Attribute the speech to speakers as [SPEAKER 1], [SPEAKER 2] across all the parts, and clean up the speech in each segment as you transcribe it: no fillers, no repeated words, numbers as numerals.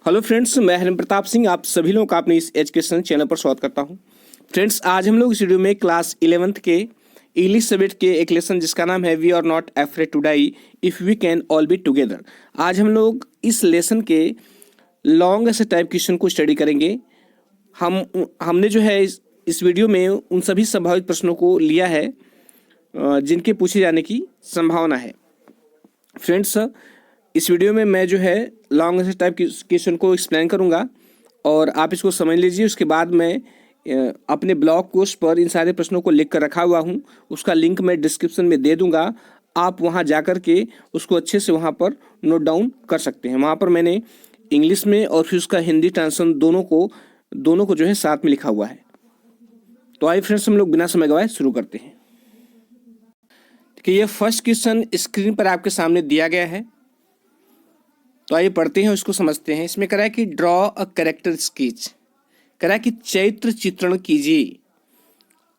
[SPEAKER 1] Hello friends, मैं हरिम प्रताप सिंह आप सभी लोगों का अपने इस एजुकेशन चैनल पर स्वागत करता हूं। फ्रेंड्स, आज हम लोग इस वीडियो में क्लास 11th के इंग्लिश सब्जेक्ट के एक लेसन जिसका नाम है we are not afraid to die if we can all be together. आज हम लोग इस लेसन के लॉन्ग ऐसे टाइप क्वेश्चन को स्टडी करेंगे। हमने जो है इस वीडियो में उन सभी संभावित प्रश्नों को लिया है जिनके पूछे जाने की संभावना है। फ्रेंड्स, इस वीडियो में मैं जो है लॉन्ग आंसर टाइप क्वेश्चन को एक्सप्लेन करूंगा और आप इसको समझ लीजिए। उसके बाद मैं अपने ब्लॉग पोस्ट पर इन सारे प्रश्नों को लिख कर रखा हुआ हूं, उसका लिंक मैं डिस्क्रिप्शन में दे दूंगा। आप वहां जाकर के उसको अच्छे से वहां पर नोट डाउन कर सकते हैं। वहां पर मैंने इंग्लिश में और फिर उसका हिंदी ट्रांसलेशन दोनों को जो है साथ में लिखा हुआ है। तो आइए फ्रेंड्स, हम लोग बिना समय गवाए शुरू करते हैं। कि ये फर्स्ट क्वेश्चन स्क्रीन पर आपके सामने दिया गया है, तो आइए पढ़ते हैं, उसको समझते हैं। इसमें कह रहा है कि ड्रॉ अ कैरेक्टर स्केच, कह रहा है कि चरित्र चित्रण कीजिए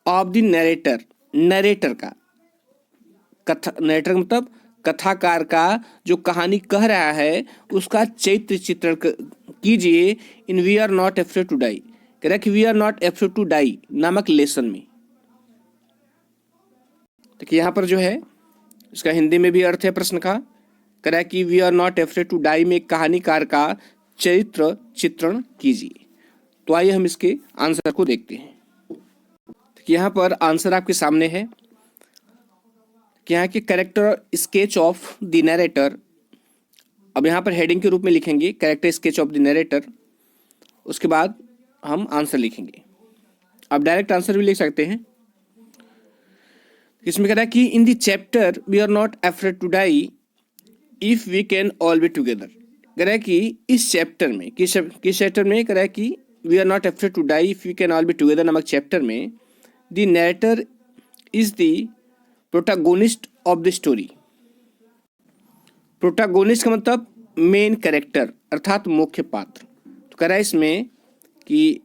[SPEAKER 1] ऑफ द नरेटर का, नरेटर मतलब कथाकार का जो कहानी कह रहा है उसका चरित्र चित्रण कीजिए इन we are not afraid to die. कह रहा है कि we are not afraid to die नामक लेसन में। देखिए यहाँ पर जो है इसका हिंदी में भी अर्थ है प्रश्न का। कह रहा है कि we are not afraid to die में कहानीकार का चरित्र चित्रण कीजिए। तो आइए हम इसके आंसर को देखते हैं। तो यहाँ पर आंसर आपके सामने है कि यहाँ के character sketch of the narrator. अब यहाँ पर हेडिंग के रूप में लिखेंगे character sketch of the narrator, उसके बाद हम आंसर लिखेंगे। आप डायरेक्ट आंसर भी लिख सकते हैं। इसमें कह रहा है कि in the chapter we are not afraid to die if we can all be together. कह रहा है कि इस चैप्टर में किस चैप्टर में कह रहा है कि we are not afraid to die if we can all be together नामक चैप्टर में the narrator is the protagonist of the story. Protagonist का मतलब मेन कैरेक्टर अर्थात मुख्य पात्र। तो कह रहा है इसमें कि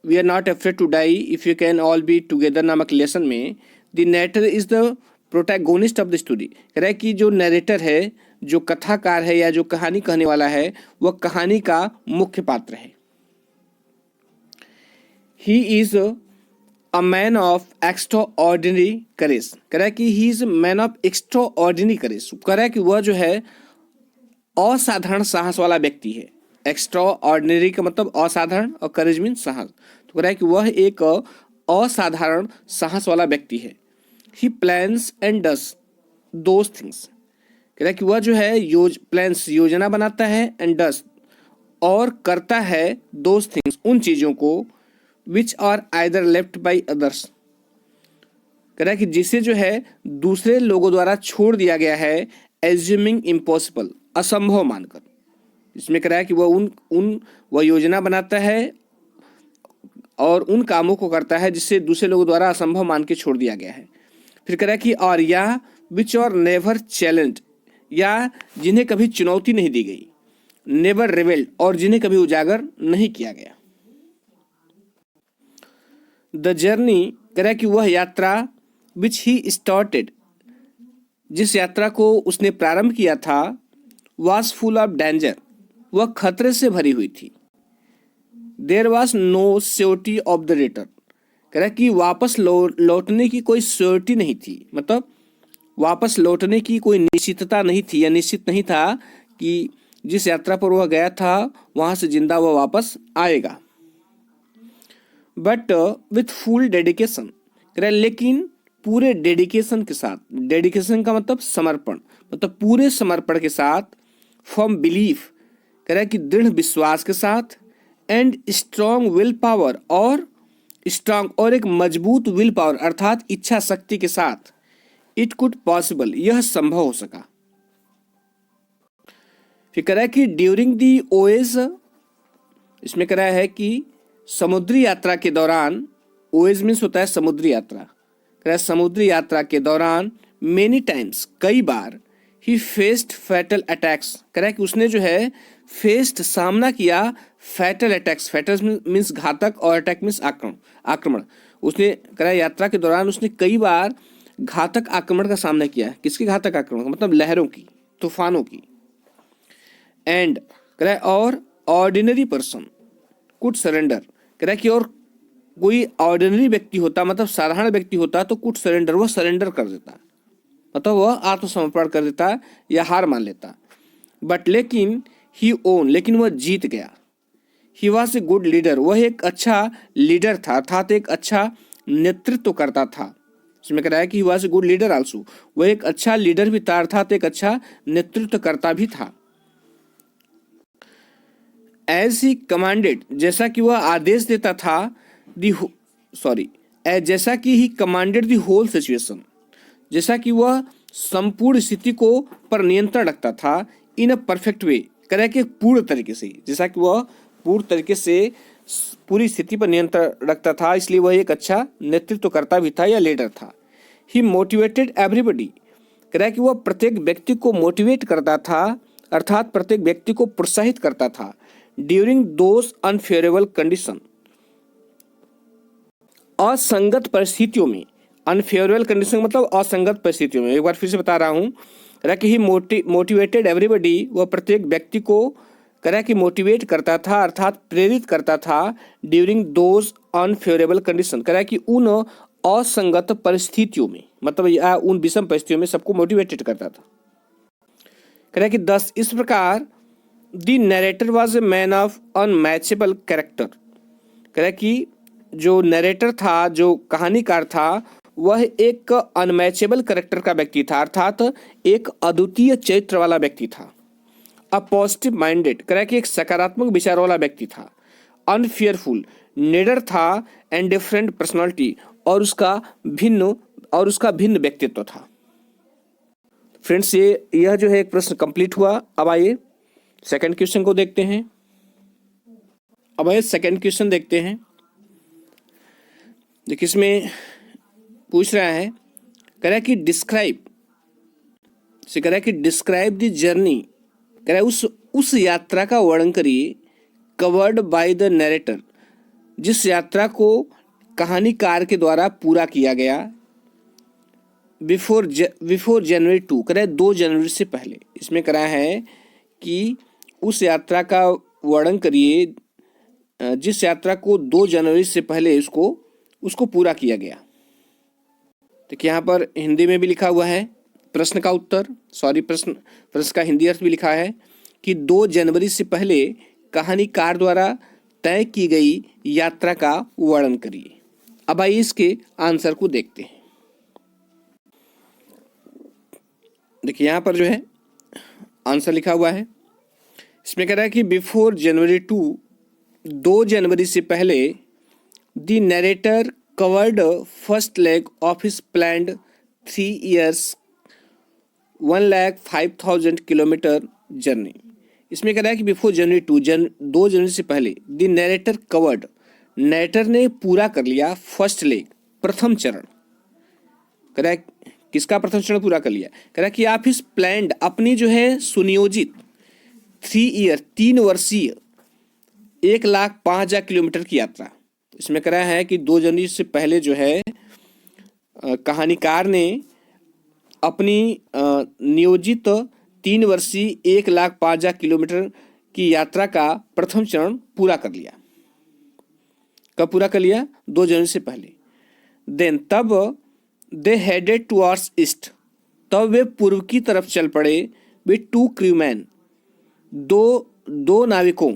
[SPEAKER 1] we are not afraid to die if you can all be together नामक लेसन में the narrator is the protagonist of the story. कह रहा है कि जो नरेटर है, जो कथाकार है या जो कहानी कहने वाला है, वह कहानी का मुख्य पात्र है। He is a man of extraordinary courage. कह रहा है कि he is man of extraordinary courage. कह रहा है कि वह जो है असाधारण साहस वाला व्यक्ति है। एक्स्ट्रा ऑर्डिनरी का मतलब असाधारण और करेज मीन साहस। तो कह रहा है कि वह एक असाधारण साहस वाला व्यक्ति है। He plans and does those things। कह रहा है कि वह जो है प्लान्स योजना बनाता है and does और करता है those things उन चीज़ों को which are either left by others। कह रहा है कि जिसे जो है दूसरे लोगों द्वारा छोड़ दिया गया है assuming impossible असंभव मानकर। इसमें कह रहा है कि वह योजना बनाता है और उन कामों को करता है जिससे दूसरे लोगों द्वारा असंभव मान के छोड़ दिया गया है। फिर कह रहा है कि और या विच और नेवर चैलेंज या जिन्हें कभी चुनौती नहीं दी गई, नेवर रिवेल्ड और जिन्हें कभी उजागर नहीं किया गया। द जर्नी कह रहा है कि वह यात्रा विच ही स्टार्टेड जिस यात्रा को उसने प्रारंभ किया था वॉज फुल ऑफ डेंजर वह खतरे से भरी हुई थी। There was no surety of the return. कह रहा है कि वापस लौटने की कोई श्योरिटी नहीं थी, मतलब वापस लौटने की कोई निश्चितता नहीं थी या निश्चित नहीं था कि जिस यात्रा पर वह गया था वहाँ से जिंदा वह वापस आएगा। But with full dedication. कह रहा है लेकिन पूरे डेडिकेशन के साथ, डेडिकेशन का मतलब समर्पण, मतलब पूरे समर्पण के साथ, फर्म बिलीफ कह रहा है कि दृढ़ विश्वास के साथ, एंड स्ट्रॉन्ग विल पावर और स्ट्रांग और एक मजबूत विल पावर अर्थात इच्छा शक्ति के साथ, इट कुड पॉसिबल यह संभव हो सका। फिर कह रहा है कि ड्यूरिंग दी ओएज, इसमें कह रहा है कि समुद्री यात्रा के दौरान, ओएज मीन्स होता है समुद्री यात्रा, कह रहा है समुद्री यात्रा के दौरान मेनी टाइम्स कई बार, ही फेस्ड फैटल अटैक्स। कह रहा है कि उसने जो है फेस्ड सामना किया फैटल अटैक्स, फैटल मीन्स घातक और अटैक मीन्स आक्रमण। उसने कह रहा है यात्रा के दौरान उसने कई बार घातक आक्रमण का सामना किया। किसके घातक आक्रमण? मतलब लहरों की, तूफानों की। एंड कह रहा है और ऑर्डिनरी पर्सन कुड सरेंडर, कह रहा है कि और कोई ऑर्डिनरी व्यक्ति होता, मतलब साधारण व्यक्ति होता, तो कुड सरेंडर, वह सरेंडर कर देता, मतलब वह आत्मसमर्पण कर देता या हार मान लेता। बट लेकिन ही ओन, लेकिन वह जीत गया। He was a good leader, वह एक अच्छा लीडर था, अर्थात एक अच्छा नेतृत्व करता था। इसमें कह रहा है कि he was a good leader also, वह एक अच्छा लीडर भी था, अर्थात एक अच्छा नेतृत्व करता भी था। एज ही कमांडेड, जैसा कि वह आदेश देता था, जैसा कि ही कमांडेड द होल सिचुएशन, जैसा कि वह संपूर्ण स्थिति को पर नियंत्रण रखता था। इन अ परफेक्ट वे, कह कि पूर्ण तरीके से, जैसा कि वह पूर्ण तरीके से पूरी स्थिति पर नियंत्रण रखता था, इसलिए वह एक अच्छा नेतृत्व करता भी था या लीडर था। ही मोटिवेटेड एवरीबडी, कह रहा है कि वह प्रत्येक व्यक्ति को मोटिवेट करता था, अर्थात प्रत्येक व्यक्ति को प्रोत्साहित करता था। ड्यूरिंग दोज अनफेवरेबल कंडीशन, असंगत परिस्थितियों में, अनफेवरेबल कंडीशन मतलब असंगत परिस्थितियों में। एक बार फिर से बता रहा हूँ, कह कि ही मोटिवेटेड एवरीबडी, वह प्रत्येक व्यक्ति को कह कि मोटिवेट करता था, अर्थात प्रेरित करता था। ड्यूरिंग दोज अनफेवरेबल कंडीशन, कह कि उन असंगत परिस्थितियों में, मतलब उन विषम परिस्थितियों में सबको मोटिवेटेड करता था। कह कि 10 इस प्रकार the narrator was a man of unmatchable character, कह कि जो नरेटर था, जो कहानीकार था, वह एक अनमैचेबल कैरेक्टर का व्यक्ति था, अर्थात एक अद्वितीय चरित्र वाला व्यक्ति था। अ पॉजिटिव माइंडेड, कह कि एक सकारात्मक विचार वाला व्यक्ति था। अनफियरफुल, निडर था। एंड डिफरेंट पर्सनालिटी, और उसका भिन्न व्यक्तित्व था। फ्रेंड्स, यह जो है एक प्रश्न कंप्लीट हुआ। अब आइए सेकंड क्वेश्चन को देखते हैं। अब आइए सेकंड क्वेश्चन देखते हैं। देखिए इसमें पूछ रहा है, कह रहा है कि डिस्क्राइब द जर्नी, कह रहा है उस यात्रा का वर्णन करिए, कवर्ड बाय द नरेटर, जिस यात्रा को कहानीकार के द्वारा पूरा किया गया। बिफोर जनवरी 2, कह रहा है 2 जनवरी से पहले। इसमें कह रहा है कि उस यात्रा का वर्णन करिए जिस यात्रा को 2 जनवरी से पहले उसको पूरा किया गया। देखिए यहाँ पर हिंदी में भी लिखा हुआ है प्रश्न का उत्तर, प्रश्न का हिंदी अर्थ भी लिखा है कि 2 जनवरी से पहले कहानीकार द्वारा तय की गई यात्रा का वर्णन करिए। अब आइए इसके आंसर को देखते हैं। देखिए यहाँ पर जो है आंसर लिखा हुआ है, इसमें कह रहा है कि बिफोर जनवरी 2 जनवरी से पहले the narrator covered first leg of his planned 3 years 1,05,000 kilometre journey. इसमें कह रहा है कि बिफोर जनवरी 2 जनवरी से पहले द नरेटर कवर्ड, नरेटर ने पूरा कर लिया फर्स्ट लेग, प्रथम चरण। कह रहा है किसका प्रथम चरण पूरा कर लिया, कह रहा है कि आप इस प्लान्ड, अपनी जो है सुनियोजित 3 वर्षीय 1,05,000 किलोमीटर की यात्रा। इसमें कह रहा है कि 2 जनवरी से पहले जो है कहानीकार ने अपनी नियोजित 3 वर्षीय 1,05,000 किलोमीटर की यात्रा का प्रथम चरण पूरा कर लिया। कब पूरा कर लिया? 2 जनवरी से पहले। देन तब दे हेडेड टुवर्ड्स ईस्ट, तब वे पूर्व की तरफ चल पड़े। विद 2 क्रूमैन, दो नाविकों,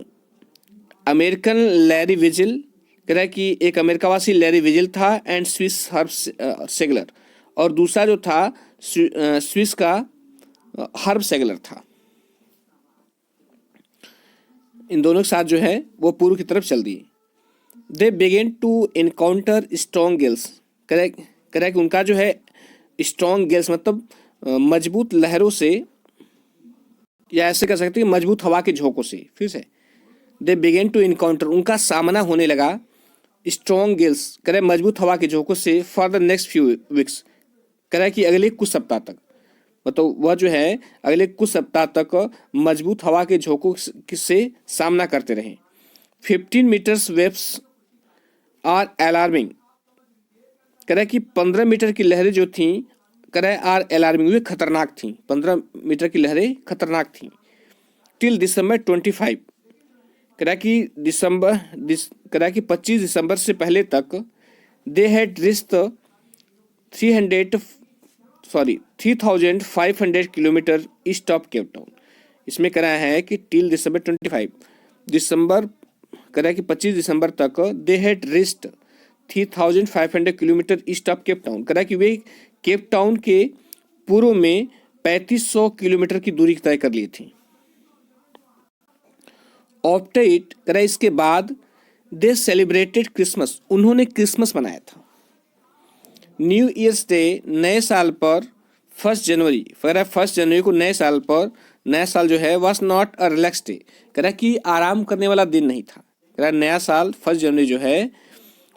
[SPEAKER 1] अमेरिकन लैरी विजिल, कह रहा है कि एक अमेरिकावासी लैरी विजिल था, एंड स्विस हर्ब सेगलर, और दूसरा जो था स्विस का हर्ब सेगलर था। इन दोनों के साथ जो है वो पूर्व की तरफ चल दिए। They began to encounter strong gales, कह रहा है कि उनका जो है स्ट्रॉन्ग गेल्स मतलब मजबूत लहरों से, या ऐसे कह सकते हैं मजबूत हवा के झोंकों से। फिर से दे बिगेन टू इनकाउंटर, उनका सामना होने लगा स्ट्रॉन्ग गेल्स, कह रहे मजबूत हवा के झोंकों से, for the next few weeks, कह रहा है कि अगले कुछ सप्ताह तक, मतलब वह जो है अगले कुछ सप्ताह तक मजबूत हवा के झोंकों से सामना करते रहे। 15 मीटर्स वेव्स आर अलार्मिंग, कह रहा है कि 15 मीटर की लहरें जो थीं, कह रहा है आर अलार्मिंग, वे खतरनाक थीं। 15 मीटर की लहरें खतरनाक थीं। टिल दिसंबर 25, कह रहा कि 25 दिसंबर से पहले तक they had wrist 3,500 kilometre east of Cape Town. इसमें कह रहा है कि टिल दिसंबर 25 दिसंबर तक they had wrist 3,500 kilometre east of Cape Town. कह रहा है कि वे केप टाउन के पूर्व में 3500 किलोमीटर की दूरी तय कर ली थी। आफ्टर इट, कह रहा है इसके बाद दे सेलिब्रेटेड क्रिसमस, उन्होंने क्रिसमस मनाया था। न्यू ईयर्स डे, नए साल पर 1 जनवरी, कह रहा है 1 जनवरी को नए साल पर, नया साल जो है was not a relax day, कह रहा है कि आराम करने वाला दिन नहीं था। कह रहा है नया साल 1 जनवरी जो है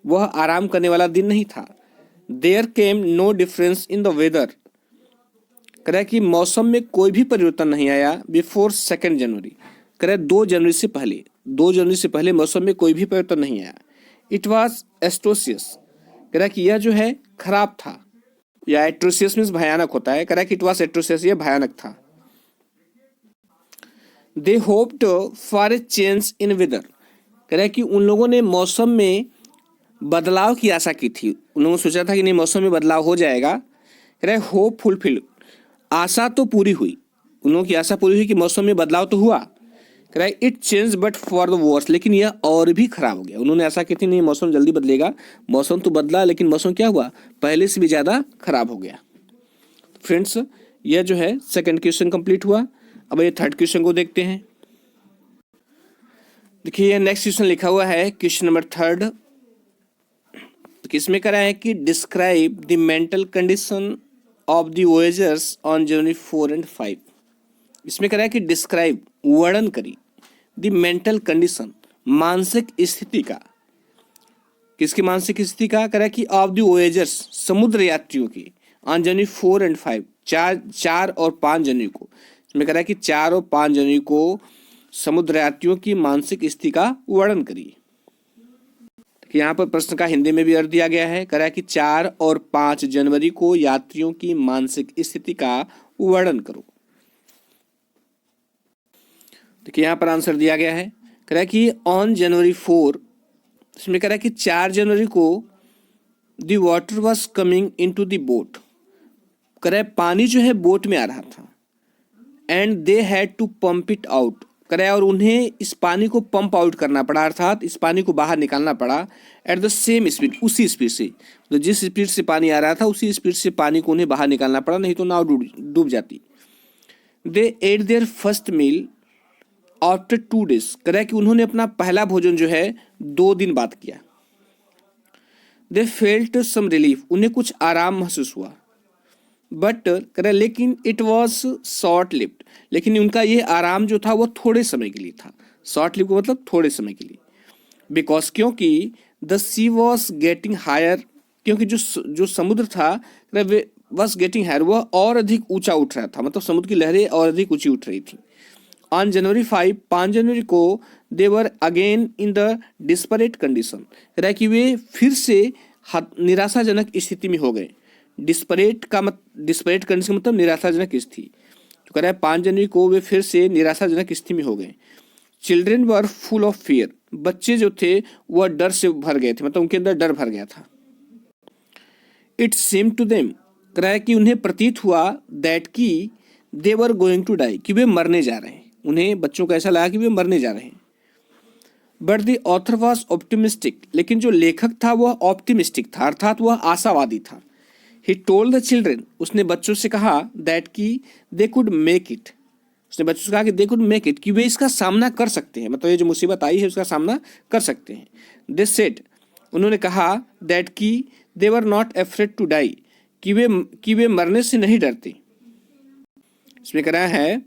[SPEAKER 1] वह आराम करने वाला दिन नहीं था। There came no difference in the weather, कह रहा है कि मौसम में कोई भी परिवर्तन नहीं आया बिफोर 2 जनवरी, कह रहा है 2 जनवरी से पहले मौसम में कोई भी परिवर्तन नहीं आया। इट वॉज एस्ट्रोसियस, कह रहा है कि यह जो है खराब था, या एट्रोसियस मीन्स भयानक होता है, कह रहा है कि इट वॉज एट्रोसियस, यह भयानक था। They hoped for a change in weather, कह रहा है कि उन लोगों ने मौसम में बदलाव की आशा की थी, उन लोगों ने सोचा था कि नहीं मौसम में बदलाव हो जाएगा। कह रहा है होप फुलफिल, आशा तो पूरी हुई, उन लोगों की आशा पूरी हुई कि मौसम में बदलाव तो हुआ। कह रहा है it change but for the worse, लेकिन यह और भी खराब हो गया। उन्होंने आशा की थी नहीं मौसम जल्दी बदलेगा, मौसम तो बदला, लेकिन मौसम क्या हुआ, पहले से भी ज़्यादा खराब हो गया। फ्रेंड्स, यह जो है सेकंड क्वेश्चन कंप्लीट हुआ। अब ये थर्ड क्वेश्चन को देखते हैं। देखिए नेक्स्ट क्वेश्चन लिखा हुआ है क्वेश्चन नंबर 3। तो किसमें करा है कि describe the mental condition of the voyagers on January 4 and 5। इसमें करा है कि डिस्क्राइब, वर्णन करी, द मेंटल कंडीशन, मानसिक स्थिति का, किसकी मानसिक स्थिति का, करा कि ऑफ द वॉयेजर्स, समुद्र यात्रियों की, ऑन जनवरी 4 and 5, 4 और 5 जनवरी को। इसमें करा कि 4 और 5 जनवरी को समुद्र यात्रियों की मानसिक स्थिति का वर्णन करिए। यहाँ पर प्रश्न का हिंदी में भी अर्थ दिया गया है, करा कि 4 और 5 जनवरी को यात्रियों की मानसिक स्थिति का वर्णन करो। देखिए यहाँ पर आंसर दिया गया है, कह रहा है कि ऑन जनवरी 4, इसमें कह रहा है कि 4 जनवरी को the water was coming in to the boat, कह रहा है पानी जो है बोट में आ रहा था। And they had to pump it out, कह रहा है और उन्हें इस पानी को पंप आउट करना पड़ा, अर्थात इस पानी को बाहर निकालना पड़ा। एट द सेम स्पीड, उसी स्पीड से, तो जिस स्पीड से पानी आ रहा था उसी स्पीड से पानी को उन्हें बाहर निकालना पड़ा, नहीं तो नाव डूब जाती। They ate their first meal after 2 days, कह रहा है कि उन्होंने अपना पहला भोजन जो है 2 दिन बाद किया। दे फेल्ट सम रिलीफ, उन्हें कुछ आराम महसूस हुआ। बट कह रहा है लेकिन इट वॉज शॉर्ट लिव्ड, लेकिन उनका ये आराम जो था वो थोड़े समय के लिए था। शॉर्ट लिव का मतलब थोड़े समय के लिए। बिकॉज, क्योंकि the sea was getting higher, क्योंकि जो समुद्र था वॉज गेटिंग हायर, वह और अधिक ऊंचा उठ रहा था, मतलब समुद्र की लहरें और अधिक ऊंची उठ रही थी। ऑन जनवरी 5 जनवरी को they were again in the desperate condition, कह रहा है कि वे फिर से निराशाजनक स्थिति में हो गए। डिस्परेट कंडीशन मतलब निराशाजनक स्थिति। तो कह रहा है 5 जनवरी को वे फिर से निराशाजनक स्थिति में हो गए। Children were full of fear, बच्चे जो थे वह डर से भर गए थे, मतलब उनके अंदर डर भर गया था। इट सीम टू देम, कह रहा है कि उन्हें प्रतीत हुआ दैट की they were going to die, कि वे मरने जा रहे हैं। उन्हें बच्चों को ऐसा लगा कि वे मरने जा रहे हैं। But the author was optimistic, लेकिन जो लेखक था वह ऑप्टिमिस्टिक था, अर्थात वह आशावादी था। ही टोल्ड द चिल्ड्रेन, उसने बच्चों से कहा दैट की दे कुड मेक इट, उसने बच्चों से कहा कि दे कुड मेक इट, कि वे इसका सामना कर सकते हैं, मतलब ये जो मुसीबत आई है उसका सामना कर सकते हैं। दे सेड, उन्होंने कहा दैट की they were not afraid to die, कि वे मरने से नहीं डरते। इसमें कह रहा है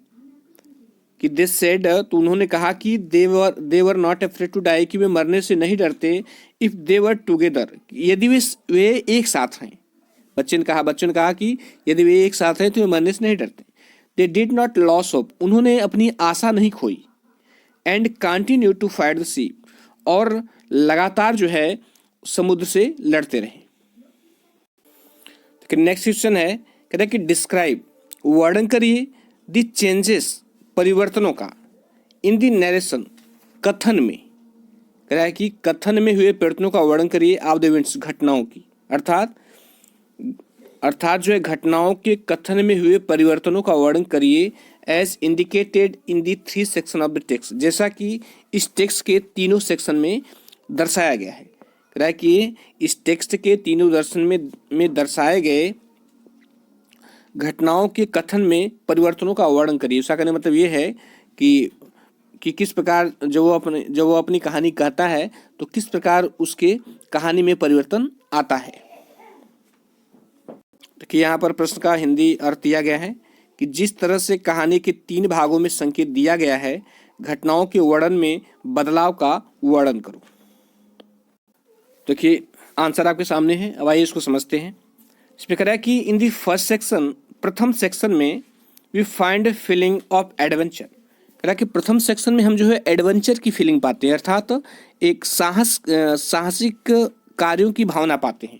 [SPEAKER 1] कि दे सेड, तो उन्होंने कहा कि they were not afraid to die, कि वे मरने से नहीं डरते। इफ दे वर टुगेदर, यदि वे एक साथ हैं। बच्चे ने कहा कि यदि वे एक साथ हैं तो वे मरने से नहीं डरते। They did not lose hope, उन्होंने अपनी आशा नहीं खोई। And continue to fight the sea, और लगातार जो है समुद्र से लड़ते रहे। नेक्स्ट क्वेश्चन है, कहते हैं कि डिस्क्राइब, वर्णन करिए द चेंजेस, परिवर्तनों का, इन द नरेशन, कथन में, कह रहा है कि कथन में हुए परिवर्तनों का वर्णन करिए ऑफ द इवेंट्स, घटनाओं की, अर्थात जो है घटनाओं के कथन में हुए परिवर्तनों का वर्णन करिए as indicated in the 3 section of the text, जैसा कि इस टेक्स्ट के तीनों सेक्शन में दर्शाया गया है। कह रहा है कि इस टेक्स्ट के तीनों दर्शन में दर्शाए गए घटनाओं के कथन में परिवर्तनों का वर्णन करिए। उसका कहने मतलब ये है कि किस प्रकार जब वो अपनी कहानी कहता है तो किस प्रकार उसके कहानी में परिवर्तन आता है। देखिए यहाँ पर प्रश्न का हिंदी अर्थ दिया गया है कि जिस तरह से कहानी के 3 भागों में संकेत दिया गया है, घटनाओं के वर्णन में बदलाव का वर्णन करो। देखिए आंसर आपके सामने है, अब आइए इसको समझते हैं। इसमें कह रहा है कि इन दी फर्स्ट सेक्शन, प्रथम सेक्शन में we find a feeling of adventure. कह रहा है कि प्रथम सेक्शन में हम जो है एडवेंचर की फीलिंग पाते हैं, अर्थात एक साहसिक कार्यों की भावना पाते हैं।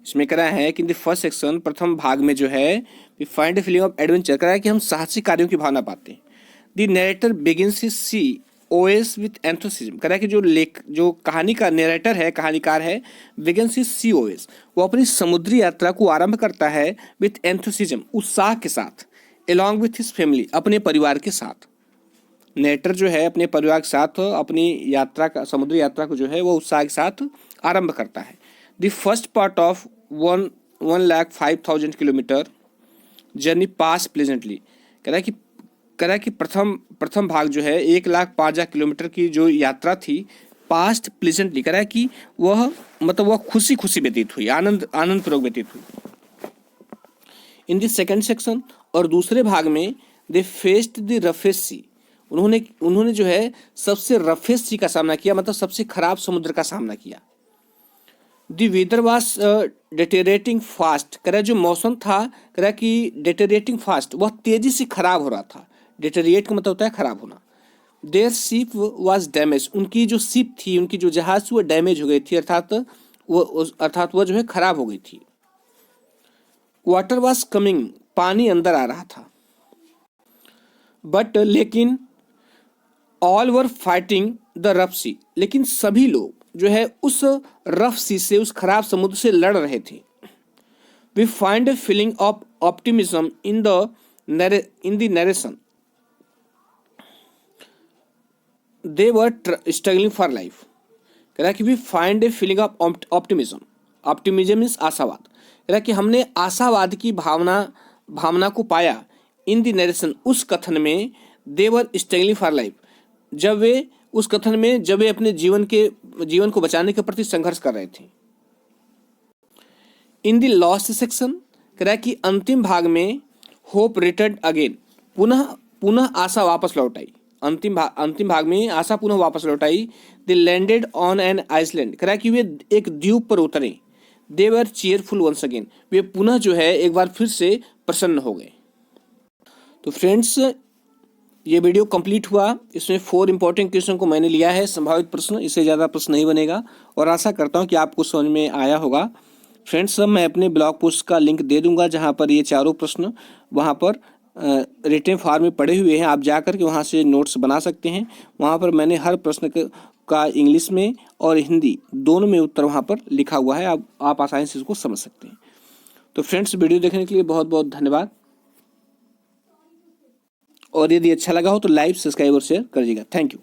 [SPEAKER 1] इसमें कह रहा है कि इन द फर्स्ट सेक्शन, प्रथम भाग में जो है we find a feeling of adventure, कह रहा है कि हम साहसिक कार्यों की भावना पाते हैं। The narrator begins his sea ओएस विथ एंथुसिज्म। कह रहा है कि जो कहानी का नरेटर है, कहानीकार है, बिगिंस हिज सी ओएस, वो अपनी समुद्री यात्रा को आरंभ करता है विथ एंथुसिज्म, उत्साह के साथ, एलॉन्ग विथ हिज फैमिली, अपने परिवार के साथ। नरेटर जो है अपने परिवार के साथ अपनी यात्रा का, समुद्री यात्रा को जो है वो उत्साह के साथ आरंभ करता है। The first part of 1,05,000 kilometre journey pass pleasantly. कह रहा है कि प्रथम भाग जो है 1,05,000 किलोमीटर की जो यात्रा थी, पास्ट प्लेजेंटली, कह रहा है कि वह खुशी खुशी व्यतीत हुई, आनंद पूर्वक व्यतीत हुई। इन द सेकेंड सेक्शन, और दूसरे भाग में दे फेस्ड द रफेस्ट सी, उन्होंने जो है सबसे रफेस्ट सी का सामना किया, मतलब सबसे खराब समुद्र का सामना किया। The weather was deteriorating fast, कह रहा है जो मौसम था, कह रहा है कि डिटेरिएटिंग फास्ट, वह तेजी से खराब हो रहा था। डिटेरिएट का मतलब होता है खराब होना। देयर शिप वाज डैमेज, उनकी जो शिप थी, उनकी जो जहाज थी वो डैमेज हो गई थी, अर्थात वह जो है खराब हो गई थी। वाटर वाज कमिंग, पानी अंदर आ रहा था। बट लेकिन all were fighting the rough sea, लेकिन सभी लोग जो है उस रफ सी से, उस खराब समुद्र से लड़ रहे थे। We find a feeling of optimism in the narration, they were struggling for life. कह रहा है कि we find a feeling of optimism, optimism means आशावाद। कह रहा है कि हमने आशावाद की भावना को पाया इन द नरेशन, उस कथन में, दे वर स्ट्रगलिंग फॉर लाइफ, जब वे अपने जीवन को बचाने के प्रति संघर्ष कर रहे थे। इन द लास्ट सेक्शन, कह रहा है कि अंतिम भाग में होप रिटर्न अगेन, पुनः आशा वापस लौट आई। अंतिम भाग में आशा पुनः वापस लौट आई। दे लैंडेड ऑन एन आइसलैंड, कह रहा है कि वे एक द्वीप पर उतरे। दे वर चीयरफुल वंस अगेन, वे पुनः जो है एक बार फिर से प्रसन्न हो गए। तो फ्रेंड्स, ये वीडियो कंप्लीट हुआ। इसमें 4 इंपॉर्टेंट क्वेश्चन को मैंने लिया है, संभावित प्रश्न, इससे ज़्यादा प्रश्न नहीं बनेगा, और आशा करता हूँ कि आपको समझ में आया होगा। फ्रेंड्स, मैं अपने ब्लॉग पोस्ट का लिंक दे दूंगा, जहाँ पर ये चारों प्रश्न वहाँ पर रिटन फॉर्म में पड़े हुए हैं, आप जा कर के वहाँ से नोट्स बना सकते हैं। वहाँ पर मैंने हर प्रश्न का इंग्लिश में और हिंदी दोनों में उत्तर वहाँ पर लिखा हुआ है, आप आसानी से इसको समझ सकते हैं। तो फ्रेंड्स, वीडियो देखने के लिए बहुत बहुत धन्यवाद, और यदि अच्छा लगा हो तो लाइक, सब्सक्राइब और शेयर करिएगा। Thank you.